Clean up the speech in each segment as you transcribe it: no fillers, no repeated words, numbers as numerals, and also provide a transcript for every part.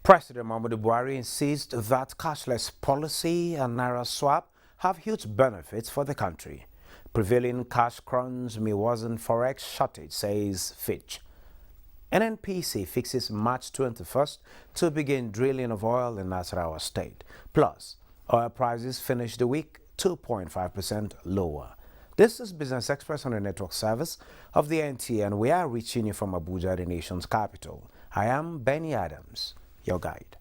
President Muhammadu Buhari insists that cashless policy and naira swap have huge benefits for the country. Prevailing cash crunch may worsen forex shortage, says Fitch. NNPC fixes March 21st to begin drilling of oil in Nasarawa State. Plus, oil prices finished the week 2.5% lower. This is Business Express on the network service of the NTA, and we are reaching you from Abuja, the nation's capital. I am Benny Adams, your guide.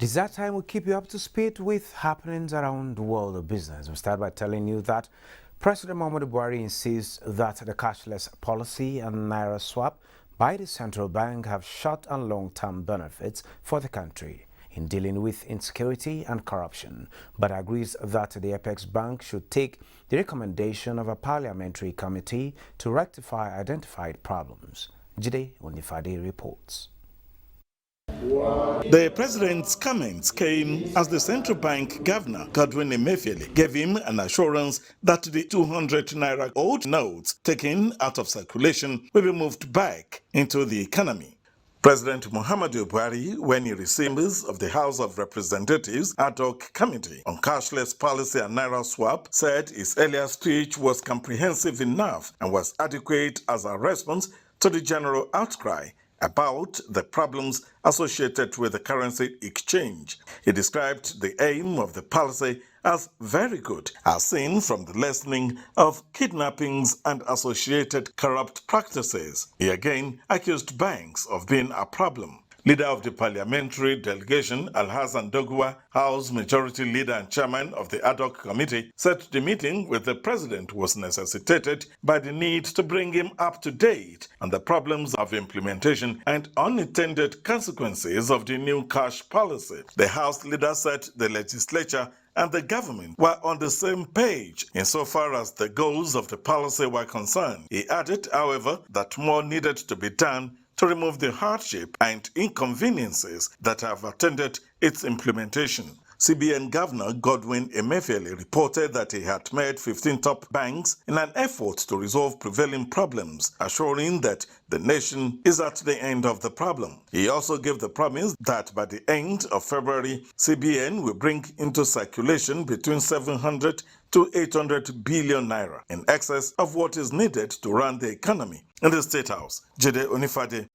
It is that time we keep you up to speed with happenings around the world of business. We start by telling you that President Muhammadu Buhari insists that the cashless policy and naira swap by the central bank have short and long-term benefits for the country in dealing with insecurity and corruption, but agrees that the Apex Bank should take the recommendation of a parliamentary committee to rectify identified problems. Jide Onifade reports. The president's comments came as the central bank governor, Godwin Emefiele, gave him an assurance that the 200 naira old notes taken out of circulation will be moved back into the economy. President Muhammadu Buhari, when he received members of the House of Representatives ad hoc committee on cashless policy and naira swap, said his earlier speech was comprehensive enough and was adequate as a response to the general outcry about the problems associated with the currency exchange. He described the aim of the policy as very good, as seen from the lessening of kidnappings and associated corrupt practices. He again accused banks of being a problem. Leader of the parliamentary delegation, Alhassan Doguwa, House Majority Leader and Chairman of the ad hoc committee, said the meeting with the president was necessitated by the need to bring him up to date on the problems of implementation and unintended consequences of the new cash policy. The House leader said the legislature and the government were on the same page insofar as the goals of the policy were concerned. He added, however, that more needed to be done to remove the hardship and inconveniences that have attended its implementation. CBN Governor Godwin Emefiele reported that he had met 15 top banks in an effort to resolve prevailing problems, assuring that the nation is at the end of the problem. He also gave the promise that by the end of February, CBN will bring into circulation between 700 to 800 billion naira, in excess of what is needed to run the economy. In the State House, Jide Onifade.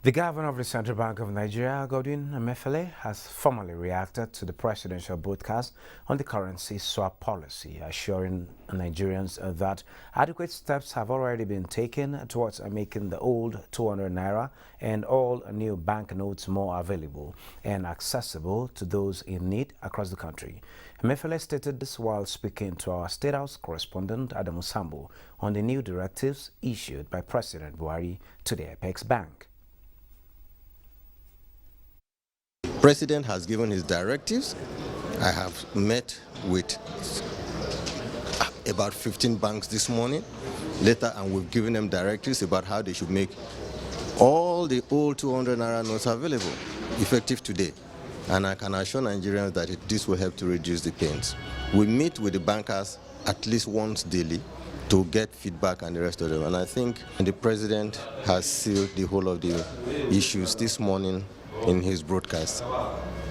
The governor of the Central Bank of Nigeria, Godwin Emefiele, has formally reacted to the presidential broadcast on the currency swap policy, assuring Nigerians that adequate steps have already been taken towards making the old 200 naira and all new banknotes more available and accessible to those in need across the country. Emefiele stated this while speaking to our State House correspondent Adamu Sambo on the new directives issued by President Buhari to the Apex Bank. President has given his directives. I have met with about 15 banks this morning later, and we've given them directives about how they should make all the old 200 naira notes available effective today. And I can assure Nigerians that this will help to reduce the pains. We meet with the bankers at least once daily to get feedback and the rest of them. And I think the president has sealed the whole of the issues this morning in his broadcast.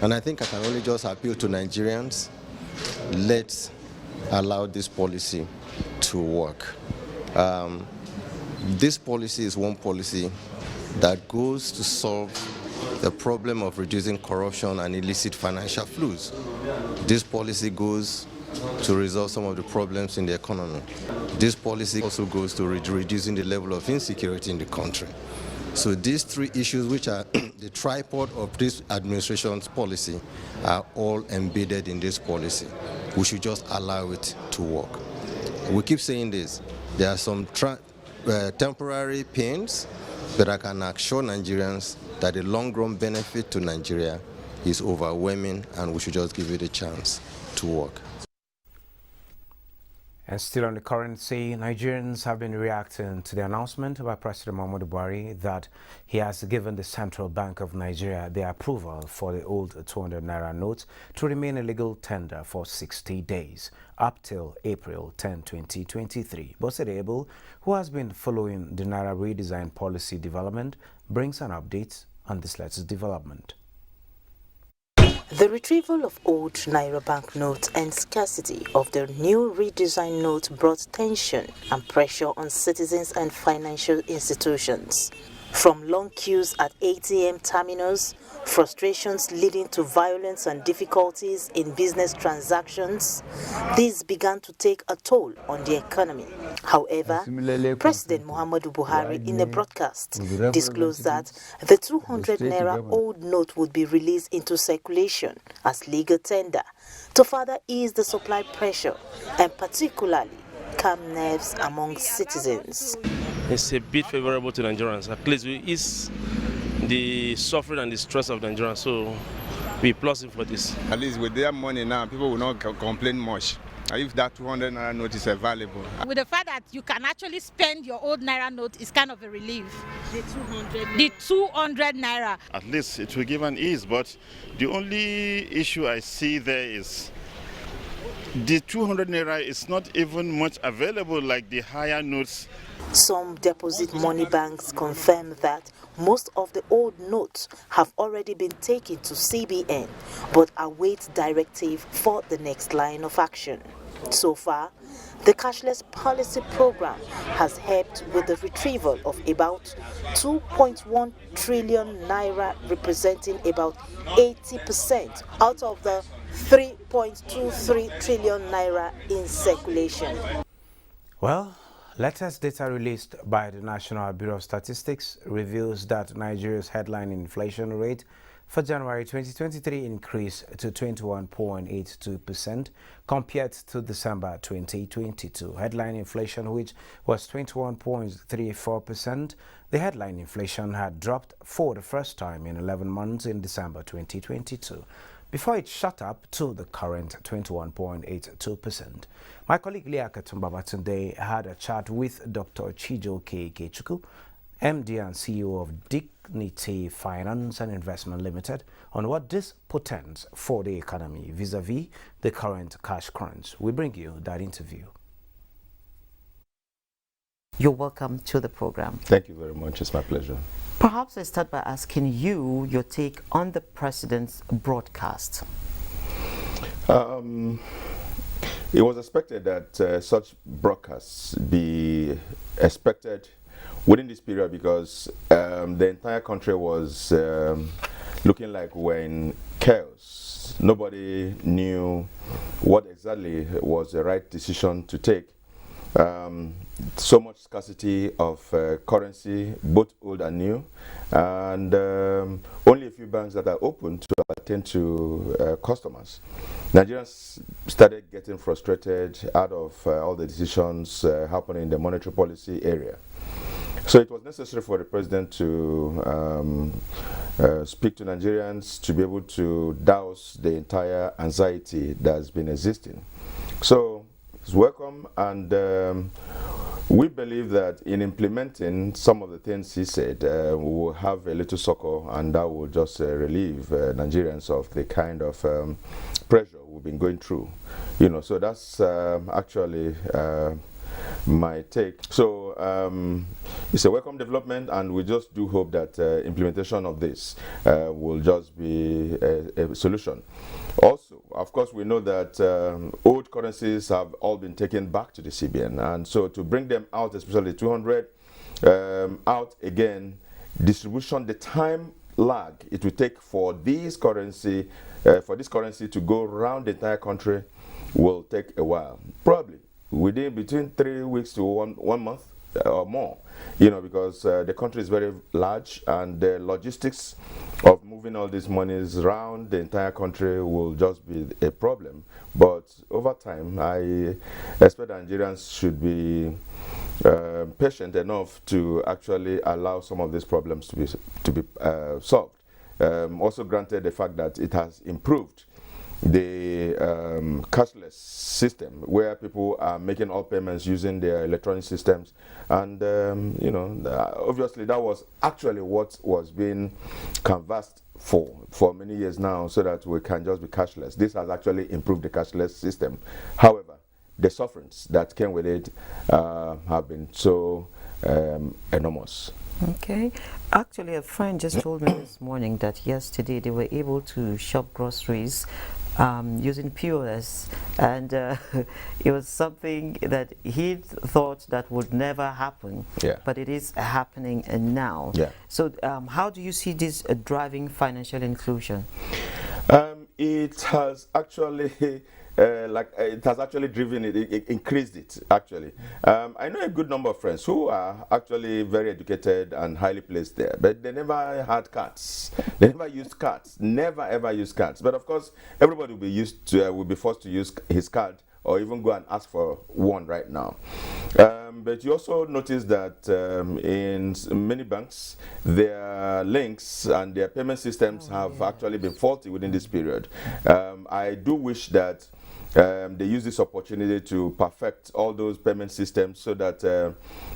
And I think I can only just appeal to Nigerians, let's allow this policy to work. This policy is one policy that goes to solve the problem of reducing corruption and illicit financial flows. This policy goes to resolve some of the problems in the economy. This policy also goes to reducing the level of insecurity in the country. So these three issues, which are the tripod of this administration's policy, are all embedded in this policy. We should just allow it to work. We keep saying this. There are some temporary pains, but I can assure Nigerians that the long-run benefit to Nigeria is overwhelming, and we should just give it a chance to work. And still on the currency, Nigerians have been reacting to the announcement by President Muhammadu Buhari that he has given the Central Bank of Nigeria the approval for the old 200 naira notes to remain a legal tender for 60 days, up till April 10, 2023. Bose Abel, who has been following the naira redesign policy development, brings an update on this latest development. The retrieval of old Naira banknotes and scarcity of the new redesigned note brought tension and pressure on citizens and financial institutions. From long queues at ATM terminals, frustrations leading to violence and difficulties in business transactions, these began to take a toll on the economy. However, President Muhammadu Buhari in a broadcast disclosed that the 200 naira old note would be released into circulation as legal tender to further ease the supply pressure and particularly calm nerves among citizens. It's a bit favorable to Nigerians. At least we ease the suffering and the stress of Nigerians, so we plus him for this. At least with their money now, people will not complain much. If that 200 naira note is available. With the fact that you can actually spend your old naira note is kind of a relief. The 200 naira. At least it will give an ease, but the only issue I see there is the 200 naira is not even much available like the higher notes. Some deposit money banks confirm that most of the old notes have already been taken to CBN but await directive for the next line of action. So far, the cashless policy program has helped with the retrieval of about 2.1 trillion naira, representing about 80% out of the 3.23 trillion naira in circulation. Well, latest data released by the National Bureau of Statistics reveals that Nigeria's headline inflation rate for January 2023 increased to 21.82% compared to December 2022. Headline inflation, which was 21.34%, the headline inflation had dropped for the first time in 11 months in December 2022, before it shot up to the current 21.82%. My colleague Leah Katumbabatunde had a chat with Dr. Chijoke Ikechukwu, MD and CEO of Dignity Finance and Investment Limited, on what this portends for the economy vis-a-vis the current cash crunch. We bring you that interview. You're welcome to the program. Thank you very much. It's my pleasure. Perhaps I start by asking you your take on the president's broadcast. It was expected that such broadcasts be expected within this period because the entire country was looking like we're in chaos. Nobody knew what exactly was the right decision to take. So much scarcity of currency, both old and new, and only a few banks that are open to attend to customers. Nigerians started getting frustrated out of all the decisions happening in the monetary policy area. So it was necessary for the president to speak to Nigerians to be able to douse the entire anxiety that's been existing. So it's welcome, and we believe that in implementing some of the things he said, we will have a little succor, and that will just relieve Nigerians of the kind of pressure we've been going through. You know, so that's actually my take. So it's a welcome development, and we just do hope that implementation of this will just be a solution. Also, of course, we know that old currencies have all been taken back to the CBN, and so to bring them out, especially 200, out again, distribution, the time lag it will take for this currency to go around the entire country will take a while, probably within between 3 weeks to one month or more, because the country is very large, and the logistics of moving all these monies around the entire country will just be a problem. But over time, I expect Nigerians should be patient enough to actually allow some of these problems to be solved. Also granted the fact that it has improved the cashless system, where people are making all payments using their electronic systems, and obviously that was actually what was being canvassed for many years now, so that we can just be cashless. This has actually improved the cashless system. However, the sufferings that came with it have been so enormous. Okay. Actually, a friend just told me this morning that yesterday they were able to shop groceries using POS, and it was something that he thought that would never happen, but it is happening now. So how do you see this driving financial inclusion? It has actually it has actually driven it, increased it actually. I know a good number of friends who are actually very educated and highly placed there, but they never had cards. They never used cards, never ever used cards. But of course, everybody will be forced to use his card, or even go and ask for one right now. But you also notice that in many banks, their links and their payment systems have actually been faulty within this period. I do wish that they use this opportunity to perfect all those payment systems, so that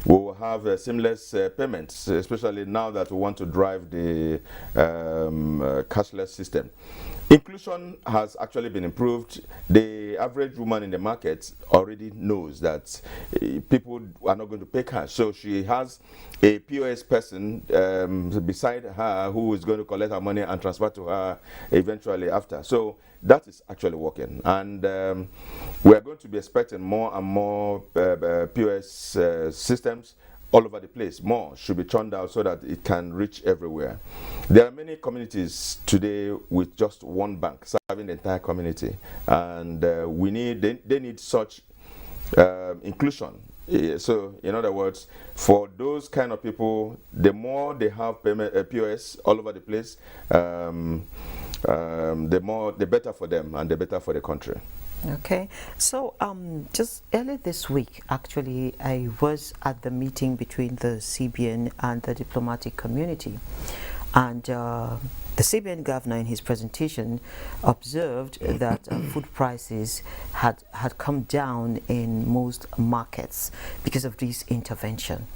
we will have seamless payments, especially now that we want to drive the cashless system. Inclusion has actually been improved. The average woman in the market already knows that people are not going to pay cash, so she has a POS person beside her who is going to collect her money and transfer to her eventually after. So that is actually working, and we are going to be expecting more and more POS systems all over the place. More should be churned out so that it can reach everywhere. There are many communities today with just one bank serving the entire community, and they need such inclusion. So, in other words, for those kind of people, the more they have payment POS all over the place, the better for them and the better for the country. Okay, so just earlier this week, actually, I was at the meeting between the CBN and the diplomatic community, and the CBN governor in his presentation observed that food prices had come down in most markets because of this intervention.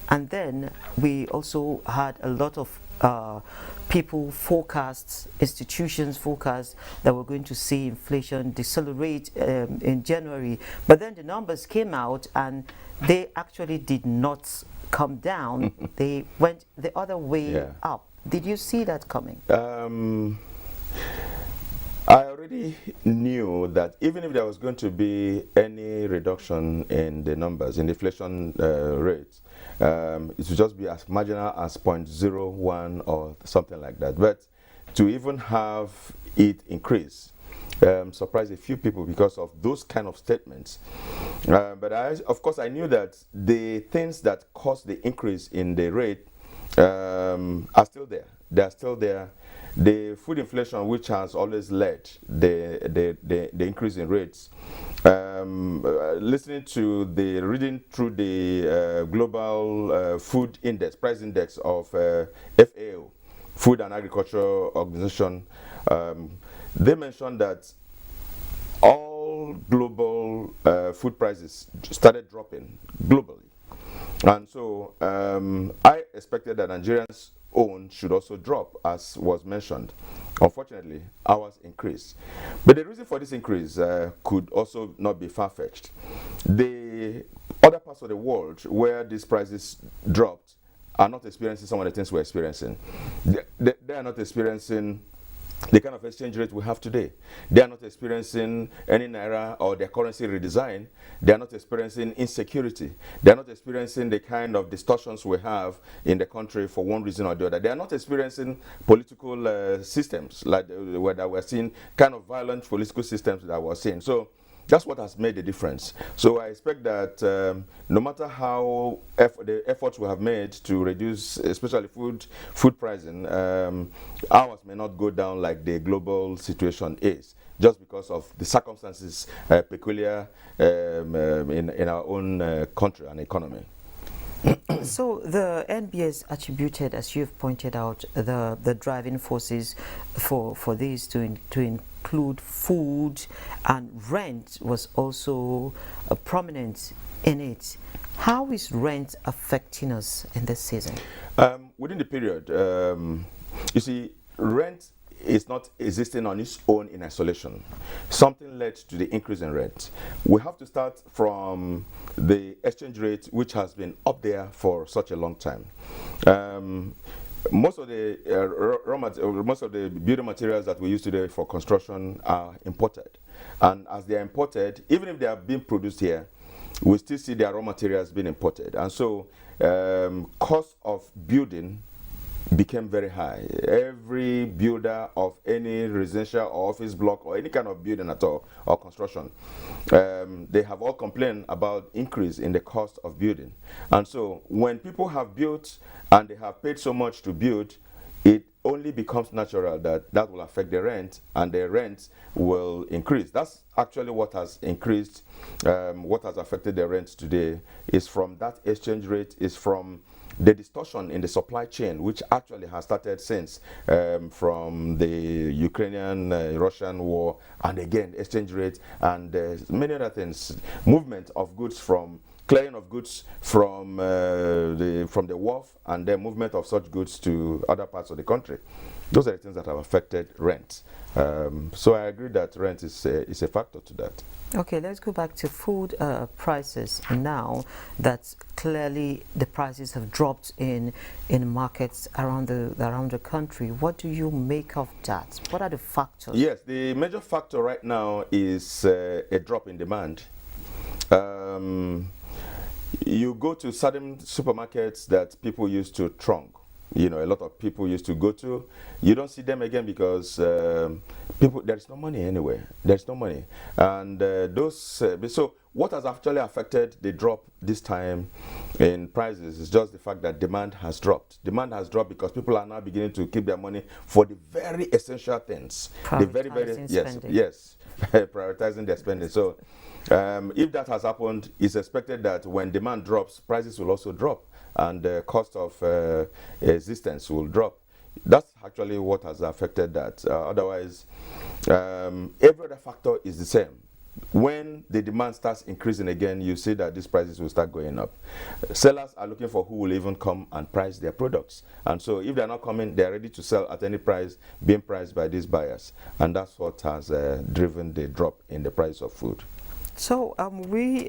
And then we also had a lot of people forecasts, institutions forecast that we're going to see inflation decelerate in January. But then the numbers came out and they actually did not come down. They went the other way up. Did you see that coming? I already knew that even if there was going to be any reduction in the numbers, in the inflation rates, it would just be as marginal as 0.01 or something like that. But to even have it increase surprised a few people because of those kind of statements. But of course, I knew that the things that caused the increase in the rate are still there. They are still there. The food inflation, which has always led the increase in rates, listening to reading through the global food index, price index of FAO, Food and Agriculture Organization, they mentioned that all global food prices started dropping globally. And so I expected that Nigerians' own should also drop, as was mentioned. Unfortunately, ours increased. But the reason for this increase could also not be far-fetched. The other parts of the world where these prices dropped are not experiencing some of the things we're experiencing. They are not experiencing the kind of exchange rate we have today. They are not experiencing any naira or their currency redesign. They are not experiencing insecurity. They are not experiencing the kind of distortions we have in the country for one reason or the other. They are not experiencing political systems like that we're seeing, kind of violent political systems that we're seeing. So that's what has made the difference. So I expect that no matter how the efforts we have made to reduce, especially food pricing, ours may not go down like the global situation is, just because of the circumstances peculiar in our own country and economy. So the NBS attributed, as you've pointed out, the driving forces for this to include food, and rent was also prominent in it. How is rent affecting us in this season? Within the period, you see, rent is not existing on its own in isolation. Something led to the increase in rent. We have to start from the exchange rate, which has been up there for such a long time. Most of the most of the building materials that we use today for construction are imported, and as they are imported, even if they are being produced here, we still see their raw materials being imported, and so cost of building became very high. Every builder of any residential or office block or any kind of building at all or construction, they have all complained about increase in the cost of building. And so when people have built and they have paid so much to build, it only becomes natural that that will affect the rent, and the rent will increase. That's actually what has increased, what has affected the rent today is from that exchange rate, is from the distortion in the supply chain, which actually has started since from the Ukrainian-Russian war, and again exchange rate and many other things, movement of goods, from clearing of goods from the wharf, and then movement of such goods to other parts of the country. Those are the things that have affected rent. So I agree that rent is a factor to that. Okay, let's go back to food prices now. That clearly the prices have dropped in markets around the country. What do you make of that? What are the factors? Yes, the major factor right now is a drop in demand. You go to certain supermarkets that people used to throng. You know, a lot of people used to go to. You don't see them again because there's no money anywhere. There's no money, and so what has actually affected the drop this time in prices is just the fact that demand has dropped. Demand has dropped because people are now beginning to keep their money for the very essential things. The very yes, prioritizing their spending. So if that has happened, it's expected that when demand drops, prices will also drop, and the cost of existence will drop. That's actually what has affected that. Otherwise, every other factor is the same. When the demand starts increasing again, you see that these prices will start going up. Sellers are looking for who will even come and price their products. And so if they're not coming, they're ready to sell at any price being priced by these buyers. And that's what has driven the drop in the price of food. So we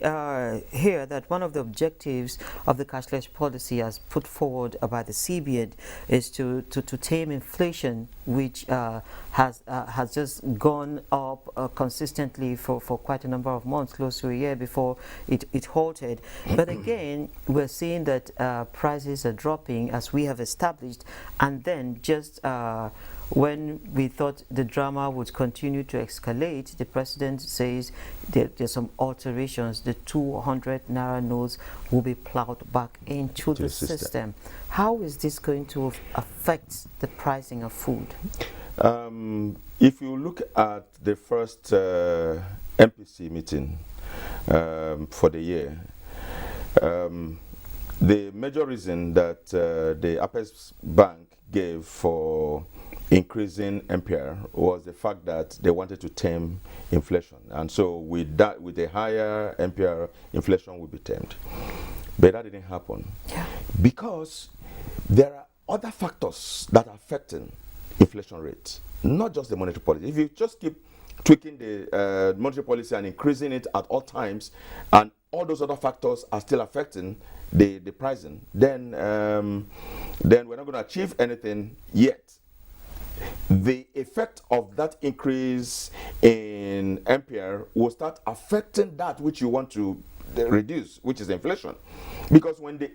hear that one of the objectives of the cashless policy as put forward by the CBN is to tame inflation, which has just gone up consistently for quite a number of months, close to a year before it halted. But again, we're seeing that prices are dropping, as we have established, and then just when we thought the drama would continue to escalate, the president says there's some alterations. The 200 naira notes will be plowed back into the system. How is this going to affect the pricing of food? If you look at the first MPC meeting for the year, the major reason that the Apex Bank gave for increasing MPR was the fact that they wanted to tame inflation, and so with that, with a higher MPR, inflation will be tamed. But that didn't happen because there are other factors that are affecting inflation rates, not just the monetary policy. If you just keep tweaking the monetary policy and increasing it at all times, and all those other factors are still affecting the pricing, then we're not going to achieve anything yet. The effect of that increase in MPR will start affecting that which you want to reduce, which is inflation. Because when the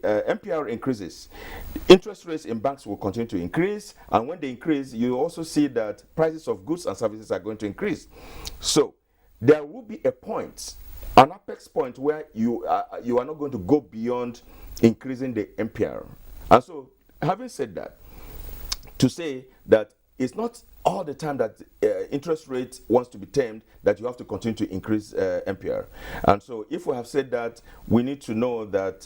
MPR increases, interest rates in banks will continue to increase, and when they increase, you also see that prices of goods and services are going to increase. So there will be a point, an apex point, where you are not going to go beyond increasing the MPR. And so, having said that, to say that it's not all the time that interest rate wants to be tamed, that you have to continue to increase MPR. And so if we have said that, we need to know that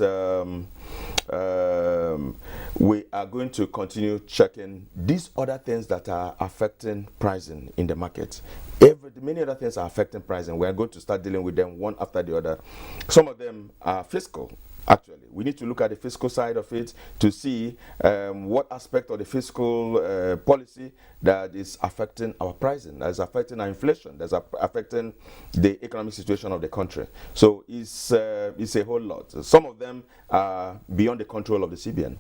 we are going to continue checking these other things that are affecting pricing in the market. Many other things are affecting pricing. We are going to start dealing with them one after the other. Some of them are fiscal. Actually, we need to look at the fiscal side of it to see what aspect of the fiscal policy that is affecting our pricing, that is affecting our inflation, that's affecting the economic situation of the country. So it's a whole lot. Some of them are beyond the control of the CBN.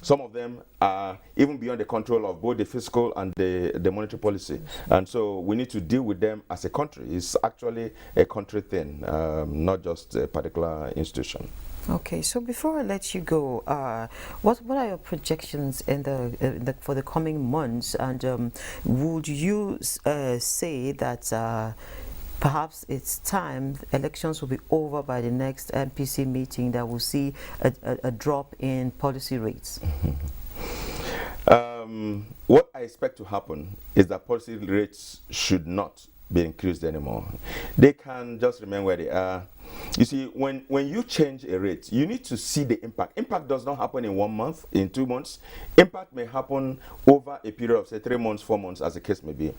Some of them are even beyond the control of both the fiscal and the monetary policy. And so we need to deal with them as a country. It's actually a country thing, not just a particular institution. Okay, so before I let you go, what are your projections in for the coming months, and would you say that perhaps it's time elections will be over by the next MPC meeting, that will see a drop in policy rates? What I expect to happen is that policy rates should not be increased anymore. They can just remain where they are. You see, when you change a rate, you need to see the impact. Impact does not happen in 1 month, in 2 months. Impact may happen over a period of, say, 3 months, 4 months, as the case may be.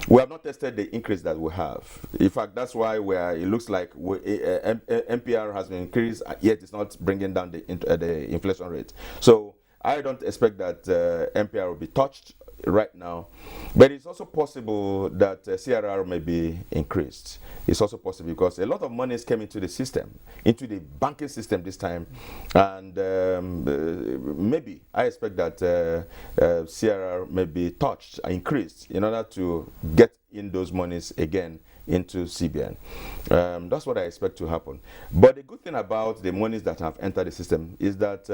We have not tested the increase that we have. In fact, that's why it looks like MPR has been increased, yet it's not bringing down the inflation rate. So I don't expect that MPR will be touched right now, but it's also possible that CRR may be increased. It's also possible because a lot of monies came into the system, into the banking system this time, and maybe I expect that CRR may be touched, increased, in order to get in those monies again into CBN. That's what I expect to happen. But the good thing about the monies that have entered the system is that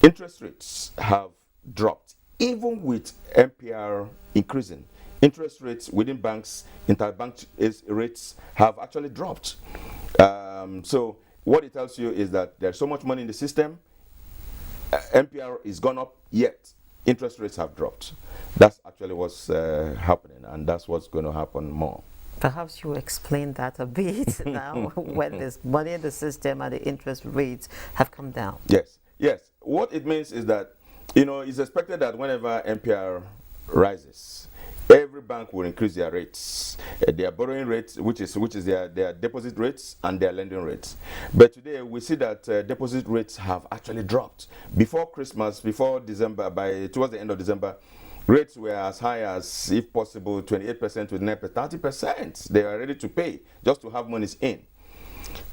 interest rates have dropped. Even with MPR increasing, interest rates within banks, interbank rates have actually dropped. So what it tells you is that there's so much money in the system, MPR is gone up, yet interest rates have dropped. That's actually what's happening, and that's what's going to happen more. Perhaps you explain that a bit now, when there's money in the system and the interest rates have come down. Yes. What it means is that, it's expected that whenever MPR rises, every bank will increase their rates, their borrowing rates, which is their deposit rates and their lending rates. But today we see that deposit rates have actually dropped. Before Christmas, before December, towards the end of December, rates were as high as, if possible, 28% to 30%. They are ready to pay just to have monies in.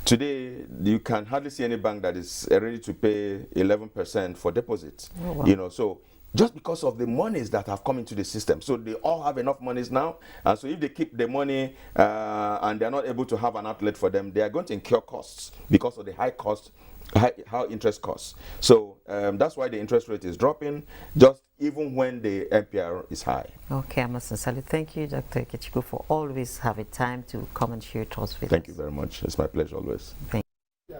Today, you can hardly see any bank that is ready to pay 11% for deposits. Oh, wow. So just because of the monies that have come into the system. So they all have enough monies now. And so if they keep the money and they're not able to have an outlet for them, they are going to incur costs because of the high interest costs. So that's why the interest rate is dropping, just even when the MPR is high. Okay, I must sincerely thank you, Dr. Ikechukwu, for always having time to come and share thoughts with us. Thank you very much. It's my pleasure always. Thank you.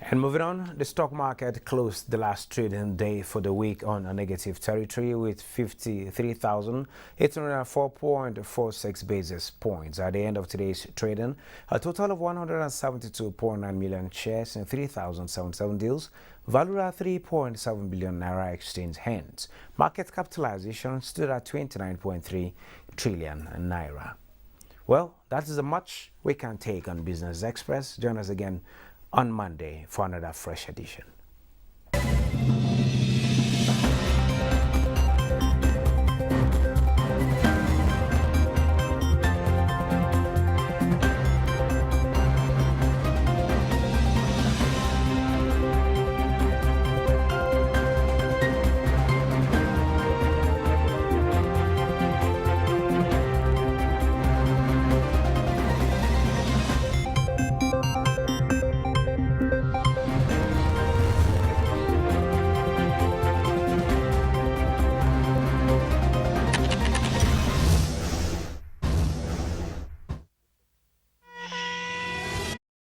And moving on, the stock market closed the last trading day for the week on a negative territory with 53,804.46 basis points. At the end of today's trading, a total of 172.9 million shares in 3,077 deals, valued at 3.7 billion naira, exchanged hands. Market capitalization stood at 29.3 trillion naira. Well, that is much we can take on Business Express. Join us again on Monday for another fresh edition.